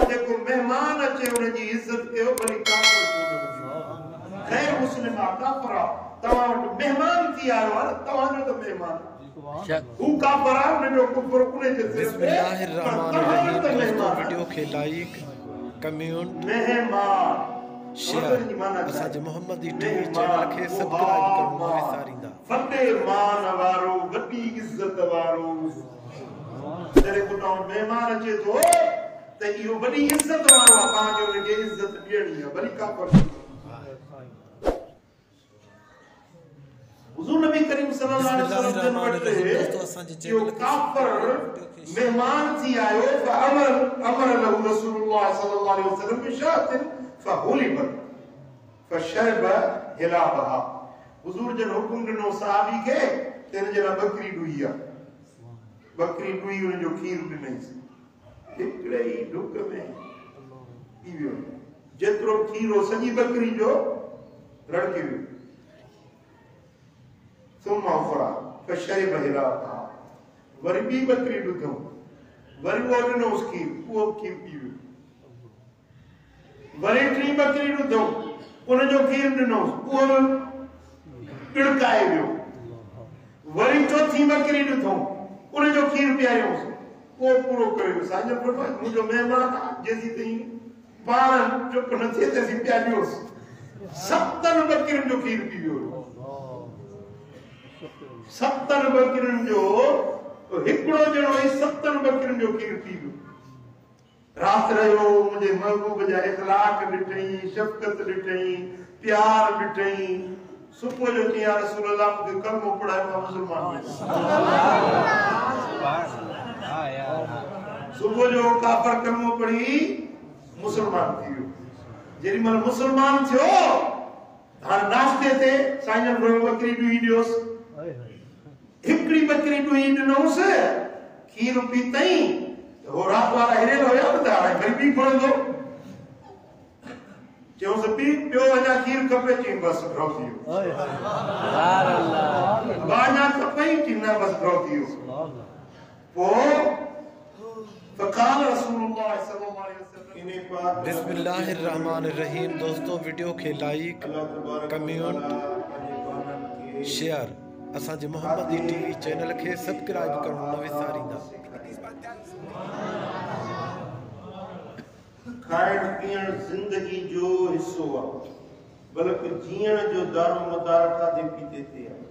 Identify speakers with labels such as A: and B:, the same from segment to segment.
A: वटि जेको मेहमान अचे उनजी इज्जत कयो भली काफ़िर छो न हुजे ग़ैर मुस्लिम आ काफ़िर आ तव्हां वटि मेहमान थी आयो आहे तव्हांजो त मेहमान हू काफ़िर आ उनजो कुफ्र उन जे सिर ते
B: वीडियो खे लाइक कमेंट
A: मेहमान
B: शेयर असांजे मोहम्मदी टीवी चैनल खे सब्सक्राइब करणु न विसारींदा
A: वॾे मान वारो वॾी इज़त वारो जॾहिं को तव्हां मेहमान अचे थो त इहो वॾी इज़त वारो आहे तव्हांखे हुनखे इज़त ॾियणी आहे वरी काफ़िर हुज़ूर नबी करीम सल्लल्लाहु अलैहि वसल्लम जो काफ़िर मेहमान थी आयो अमर लहू रसूलुल्लाह सल्लल्लाहु अलैहि वसल्लम बिशातिन फहुलिबत फशरब हिलाबहा हुज़ूर जन हुकुम ॾिनो सहाबी खे तेन जना बकरी ॾुई आहे बकरी ॾुई उनजो खीर ॾिनईसि हिकिड़े ई ढुक में पी वियो जेतिरो खीर हो सॼी बकरी जो रड़के वियो सुमा फरा फशरब हिलाबहा वरी ॿी बकरी ॾुधऊं वरी उहो ॾिनोसि खीर उहो खीर पी वियो वरी टी बकरी ॾुधऊं उनजो खीर ॾिनोसि उहो टिड़काए वियो वरी चौथी बकरी ॾुधऊं उनजो खीर पीआरियोसि उहो पूरो करे वियो साईं मुंहिंजो महिमान जेसीं ताईं पाण चुप न थिए तेसीं पीआरियोसि 70 बकरियुनि जो खीर पी वियो 70 बकरियुनि जो हिकिड़ो ॼणो ई 70 बकरियुनि जो खीर पी वियो रात रहियो मुंहिंजे महबूब जा इखलाक ॾिठई शफ़क़त ॾिठई प्यार ॾिठई सुबुह जो चई या रसूल अल्लाह मूंखे कलमो पढ़ायो मां मुस्लमान सुबुह जो काफ़िर कलमो पढ़ी मुस्लमान थी वियो जेॾी महिल मुस्लमान थियो हाणे नाश्ते ते साईं जन बकरी ॾुई ॾियोसि हिकिड़ी बकरी ॾुई ॾिनोसि खीर पीतई वो रात वाला हिरेल होया बता रहा है भाई भी पढ़ दो जो से भी पियो अञा खीर खपे चई बस ड्रॉथियो सुभान अल्लाह बाना खपे चई ना बस ड्रॉथियो वो फकाल रसूलुल्लाह सल्लल्लाहु अलैहि वसल्लम इने पाक
B: बिस्मिल्लाहिर रहमानिर रहीम दोस्तों वीडियो खे लाइक कमेंट शेयर असांजे मोहम्मदी टीवी चैनल खे सब्सक्राइब करणु न विसारींदा
A: खाइण पीअण जिंदगी जो हिस्सो आहे बल्कि जीअण जो दारो मदार खाधे पीते ते आहे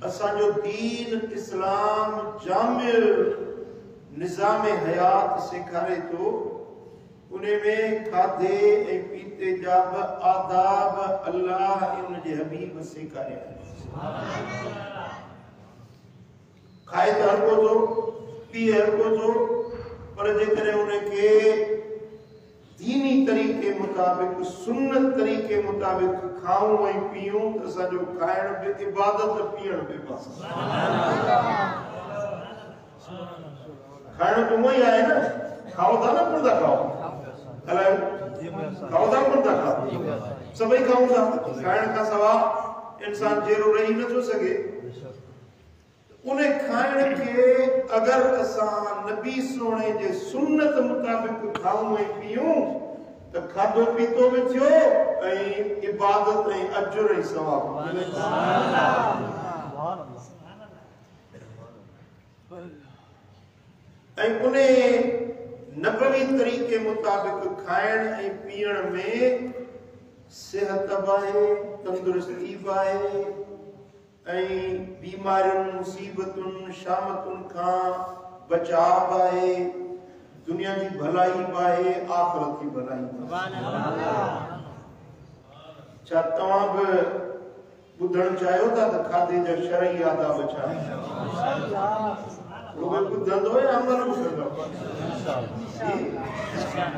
A: असांजो दीन इस्लाम जामिल निज़ाम हयात सेखारे थो उन में खाधे ऐं पीते जा बि आदाब अल्लाह ऐं उन जे हबीब सेखारिया खाए त हर को थो पीए हर को थो पर जेकॾहिं उनखे दीनी तरीक़े मुताबिक सुन्नत तरीक़े मुताबिक खाऊं ऐं पीऊं त असांजो खाइण बि इबादत पीअण बि खाइण बि उहो ई आहे न खाओ था न कोन था खाओ अलाए खाओ था कोन था खाओ सभई खाऊं था खाइण खां सवाइ इंसान जहिड़ो रही नथो सघे उन खाइण खे अगर असां नबी सोने जे सुन्नत मुताबिक खाऊं ऐं पीऊं त खाधो पीतो बि थियो ऐं इबादत ऐं अजर ऐं सवाब ऐं उन नबवी तरीक़े मुताबिक खाइण ऐं पीअण में सेहत बि आहे तंदुरुस्ती बि आहे ऐं बीमारियुनि मुसीबतुनि शामतुनि खां बचाव आहे दुनिया जी भलाई बि आहे आख़िरत जी भलाई छा तव्हां बि ॿुधणु चाहियो था त खाधे जा शरई आदाब छा रुॻो ॿुधंदो या अमल बि कंदो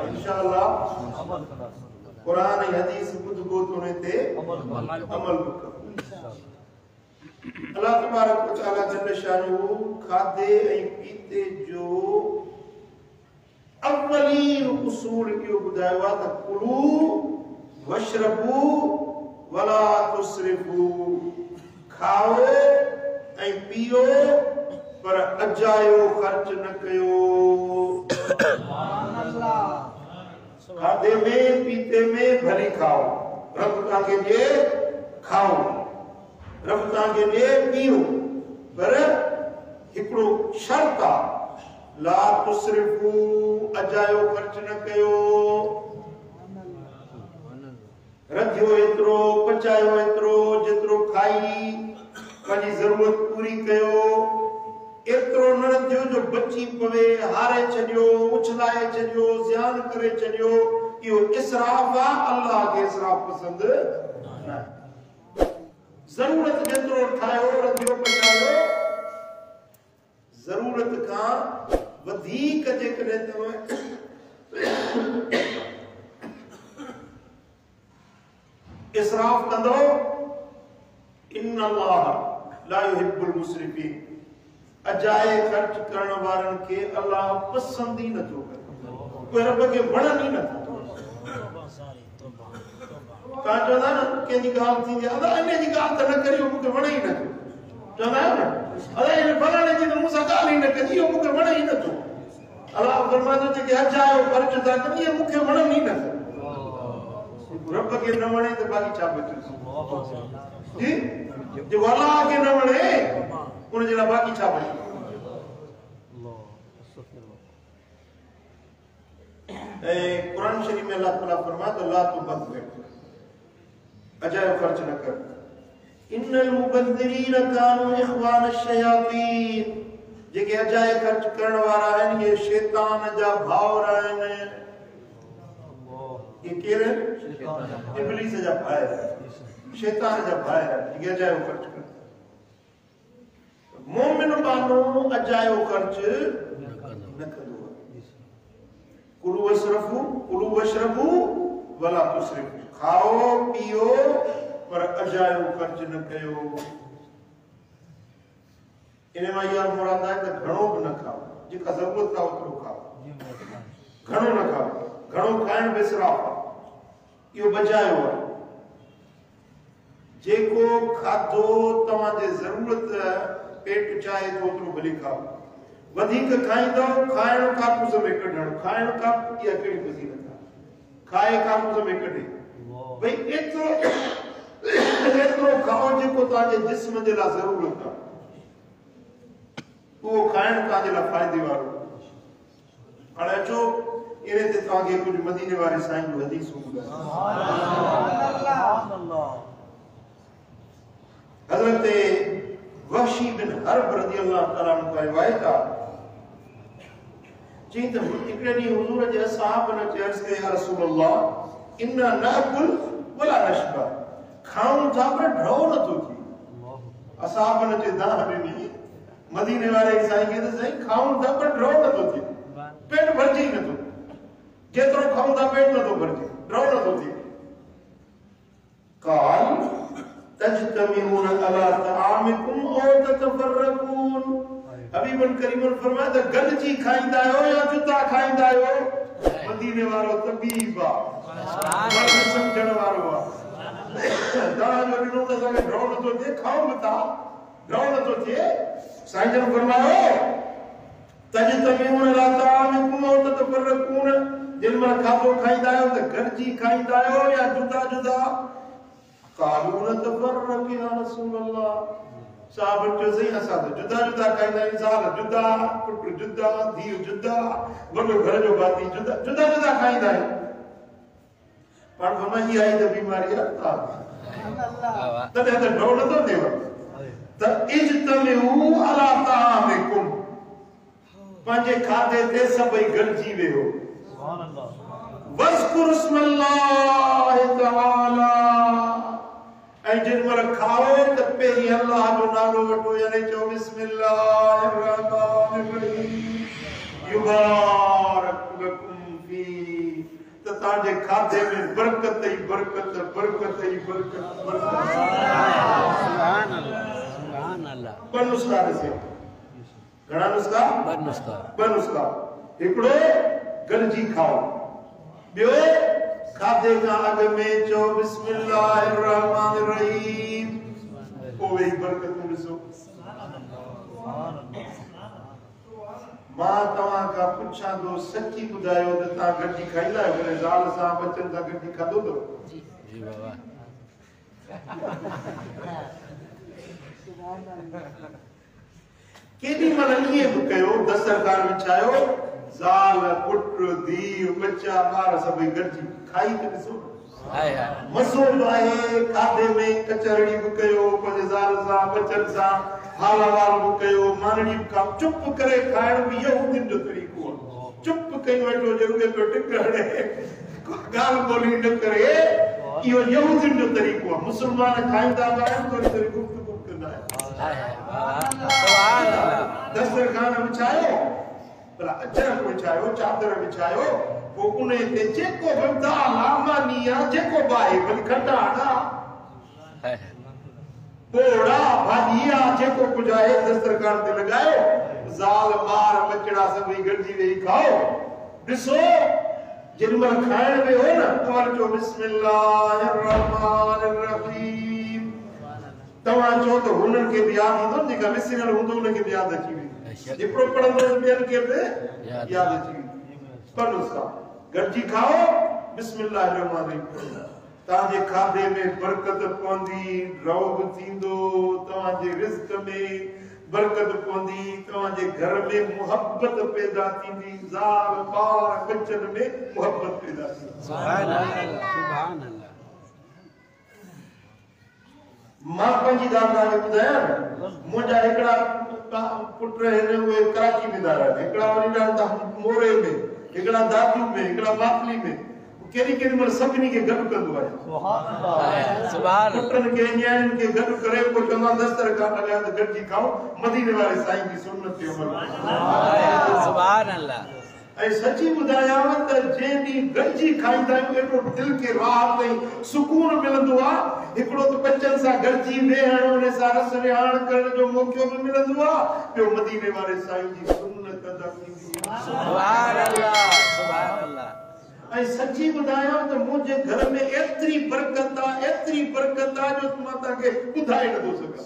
A: इंशाअल्लाह क़ुरान ऐं हदीस ॿुधबो त उन ते अमल बि कबो अल्लाह तबारक व तआला जल्ल शानहू खाधे ऐं पीते जो अवलीन उसूल इहो ॿुधायो आहे त कुलू वशरबू वला तुसरिफू खाओ ऐं पियो पर अजायो ख़र्च न कयो सुभान अल्लाह खाधे में पीते में भली खाओ, रब तव्हांखे ॾिए खाओ, रब तव्हांखे ॾिए पियो, पर हिकिड़ो शर्त आहे, ला तुसरिफू, अजायो ख़र्च न कयो, रधियो एतिरो, पचायो एतिरो, जेतिरो खाई पंहिंजी ज़रूरत पूरी कयो, एतिरो न रधियो जो बची पवे, हारे छॾियो, उछलाए छॾियो, ज़ियान करे छॾियो, इहो इसराफ़ आहे, अल्लाह खे इसराफ़ पसंद न आहे। ज़रूरत जेतिरो ठाहियो, रधियो पचायो, ज़रूरत खां वधीक जेकॾहिं तव्हां इसराफ़ कंदो, इन्ना अल्लाह ला युहिब्बुल मुस्रिफीन, अजाए ख़र्च करण वारनि खे अल्लाह पसंद ई नथो करे, कोई रब खे वणनि ई नथो। तव्हां चवंदा न कंहिंजी ॻाल्हि थींदी आहे, अदा इन जी ॻाल्हि त न करियो, मूंखे वणे ई नथो, चवंदा आहियो न, अदा इन फलाणे जी त मूंसां ॻाल्हि ई न कजी, इहो मूंखे वणे ई नथो। अल्लाह फरमाईंदो जेके अजायो ख़र्च था कनि, इहे मूंखे वणनि ई नथो। रब खे न वणे त बाक़ी छा बचे जी, जो अल्लाह खे न वणे उन जे लाइ बाक़ी छा बचे। ऐं कुरान शरीफ में अल्लाह ताला फरमाए ला तुबज़िर, अजायो ख़र्च न कर, इन्नल मुबज़िरीन कानू इख़वान अश-शयातीन, जेके अजाए ख़र्च करण वारा आहिनि ये शैतान जा भाउर आहिनि। ये केर है? इब्लीस जा भाइर, शैतान जा भाइर, जेके अजायो ख़र्च कर। मोमिन मानो अजायो ख़र्च न कंदो आहे। कुलू वशरबू वला तुसरिफू, खाओ पियो पर अजायो ख़र्च न कयो। इन मां इहा मुराद आहे त घणो बि न खाओ, जेका ज़रूरत आहे ओतिरो खाओ, घणो न खाओ, घणो खाइण बि इसराफ़ आहे, इहो बचायो आहे। जेको खाधो तव्हांजे ज़रूरत पेट चाहे तो ओतिरो भली खाओ, वधीक खाईंदव खाइण काकूस में कढण, खाइण का इहा कहिड़ी फज़ीलत आहे, खाए काकूस में कढे, भई एतिरो खाओ जेको तव्हांजे जिस्म जे लाइ ज़रूरत आहे, उहो खाइण तव्हांजे लाइ फ़ाइदे वारो। हाणे अचो इन ते तव्हांखे कुझु मदीने वारे साईं जूं हदीसूं ॿुधायां। हज़रत वहशी बिन हर्ब रज़ी अल्लाह ताला अन्हु का रिवायत आहे, चई त हिकिड़े ॾींहुं हुज़ूर जे असहाबनि अची अर्ज़ कई, या रसूल अल्लाह इन्ना नाकुल वला नशबा, खाऊं था पर ढो नथो थिए। असहाबनि जे दाह ॾिनी मदीने वारे साईं खे त साईं खाऊं था पर ढो नथो थिए, पेट भरजे ई नथो, जेतिरो खाऊं था पेट नथो भरजे, ढो नथो थिए। काल तजतमिऊन अला तआमिकुम औ ततफरकून, हबीबन करीमन फरमाया त गॾिजी खाईंदा आहियो या जुदा खाईंदा आहियो। मदीने वारो तबीब आहे, समझण वारो आहे। तव्हां जो ॾिनो त असांखे ढो नथो थिए, खाऊं बि था, ढो नथो थिए। साईं जन फरमायो तजतमिऊन अला तआमिकुम औ ततफरकून, जिन महिल खाधो खाईंदा आहियो त गॾिजी खाईंदा आहियो या जुदा जुदा। कालू नतफरक या रसूल अल्लाह, साहब जो सही असां त जुदा जुदा खाईंदा आहियूं, साल जुदा, पुट जुदा, धीउ जुदा, वॾो घर जो भाती जुदा, जुदा जुदा खाईंदा आहियूं। पाण फरमाई आई त बीमारी आहे, तॾहिं त ढो नथो थिएव। त इज्तमिऊ अला तामिकुम, पंहिंजे खाधे ते सभई गॾिजी वेहो। वज़कुर इस्मल्लाह तआला, ऐं जिन महिल खाओ त पहिरीं अल्लाह जो नालो वठो, यानी चओ बिस्मिल्लाहिर रहमानिर रहीम युबारक लकुम फी, त तव्हांजे खाधे में बरकत ई बरकत, बरकत ई बरकत, बरकत। सुभान अल्लाह, सुभान अल्लाह। ॿ नुस्ख़ा ॾिसो, घणा नुस्ख़ा? ॿ नुस्ख़ा। हिकिड़ो गॾिजी खाओ, ॿियो खाधे खां अॻु में चओ बिस्मिल्लाहिर रहमानिर रहीम, पोइ वही बरकतूं ॾिसो। मां तव्हां का पुछां तो सच्ची ॿुधायो त तव्हां गॾिजी खाईंदा आहियो कॾहिं ज़ाल सां बचनि सां गॾिजी खाधो अथव?
B: जी बाबा।
A: केॾी महिल ईअं बि कयो दस्तरखान विछायो ज़ाल पुट धीउ बच्चा ॿार सभई गॾिजी खाई त ॾिसो मज़ो आहे खाधे में। कचहरी बि कयो पंहिंजे ज़ाल सां बचनि सां हाल अहिवाल बि कयो मानड़ी बि खाओ चुप करे खाइण बि यहूदियुनि जो तरीक़ो आहे। चुप कई वेठो ज़रूरत पियो टिक हणे ॻाल्हि ॿोली न करे इहो यहूदियुनि जो तरीक़ो आहे। मुस्लमान खाईंदा बि आहिनि थोरी थोरी गुफ़्तगू कंदा आहिनि। दस्तरखान विछायो भला अजरक विछायो चादर विछायो पोइ उन ते जेको बि दाल आमानी आहे जेको बि आहे भली खटाणा पोड़ा भाॼी आहे जेको कुझु आहे दस्तरखान ते लॻायो ज़ाल ॿार बचड़ा सभई गॾिजी वेही खाओ। ॾिसो जेॾीमहिल खाइण में हो न तव्हां चओ बिस्मिल्लाहिर रहमानिर रहीम तव्हां चओ त हुननि खे बि यादि ईंदो जेका विसिरियल हूंदो उनखे बि यादि अची वेंदो जेतिरो पढ़ंदो ॿियनि खे बि यादि अची वेंदो। पढ़ो सा गॾिजी खाओ बिस्मिल्लाहिर रहमानिर रहीम तव्हांजे खाधे में बरकत पवंदी रौब थींदो तव्हांजे रिज़्क में बरकत पवंदी तव्हांजे घर में मोहब्बत पैदा थींदी ज़ाल ॿार बच्चनि में मोहब्बत पैदा थींदी। सुभान अल्लाह सुभान अल्लाह। मां पंहिंजी ॻाल्हि तव्हांखे ॿुधायां मुंहिंजा हिकिड़ा पुट आहिनि उहे कराची में था रहनि हिकिड़ा वरी रहनि मोरे में हिकिड़ा दादू में हिकिड़ा बाटली में केॾी केॾी महिल सभिनी खे गॾु कंदो आहे। पुटनि खे न्याणियुनि खे गॾु करे पोइ चवंदो आहे दस्तरखान लॻायो त गॾिजी खाओ मदीने वारे साईं जी सुन्नत ते अमल। सुभान अल्लाह। ऐं सची ॿुधायांव त जंहिं ॾींहुं गॾिजी खाईंदा आहियूं एॾो दिलि खे राहत ऐं सुकून मिलंदो आहे। हिकिड़ो त बच्चनि सां गॾिजी वेहण उन सां रस विहाण करण जो मौक़ो बि मिलंदो आहे ॿियो मदीने वारे साईं जी सुन्नत अदा थींदी आहे। सुभान अल्लाह सुभान अल्लाह। ऐं सची ॿुधायां त मुंहिंजे घर में एतिरी बरकत आहे जो मां तव्हांखे ॿुधाए नथो सघां।